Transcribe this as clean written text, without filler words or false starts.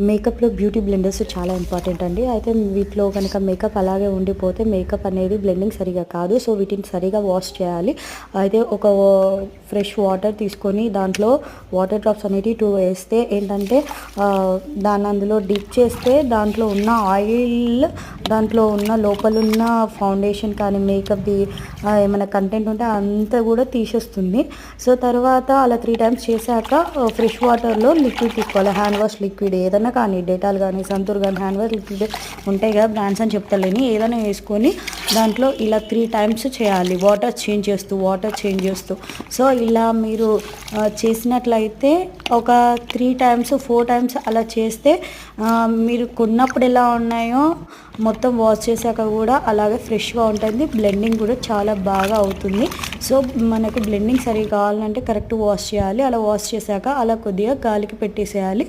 మేకప్‌లో beauty blenders చాలా important అండి. అయితే వీటిలో గనక మేకప్ అలాగే ఉండిపోతే మేకప్ అనేది బ్లెండింగ్ సరిగ్గా కాదు. సో, వీటిని సరిగ్గా వాష్ చేయాలి. అయితే ఒక ఫ్రెష్ వాటర్ తీసుకొని దాంట్లో వాటర్ డ్రాప్స్ అనేటివి 2 వేస్తే ఏంటంటే దాన్ని అందులో డిప్ చేస్తే దాంట్లో ఉన్న ఆయిల్, దాంట్లో ఉన్న లోపలున్న ఫౌండేషన్ కానీ మేకప్‌ది ఏమైనా కంటెంట్ ఉంటే అంతా కూడా తీసేస్తుంది. సో, తర్వాత అలా 3 టైమ్స్ చేశాక ఫ్రెష్ వాటర్‌లో లిక్విడ్ తీసుకోవాలి. హ్యాండ్ వాష్ లిక్విడ్ ఏదైనా కానీ డెటాల్ కానీ, సంతూర్ కానీ హ్యాండ్ వాష్ లిక్విడ్ ఉంటాయి కదా, బ్రాండ్స్ అని చెప్తలేను. ఏదైనా వేసుకొని దాంట్లో ఇలా 3 టైమ్స్ చేయాలి. వాటర్ చేంజ్ చేస్తూ. సో, ఇలా మీరు చేసినట్లయితే ఒక 3 టైమ్స్ 4 టైమ్స్ అలా చేస్తే మీరు కొన్నప్పుడు ఎలా ఉన్నాయో మొత్తం వాష్ చేశాక కూడా అలాగే ఫ్రెష్గా ఉంటుంది. బ్లెండింగ్ కూడా చాలా బాగా అవుతుంది. సో, మనకు బ్లెండింగ్ సరిగ్గా కావాలంటే కరెక్ట్ వాష్ చేయాలి. అలా వాష్ చేశాక అలా కొద్దిగా గాలికి పెట్టేసేయాలి.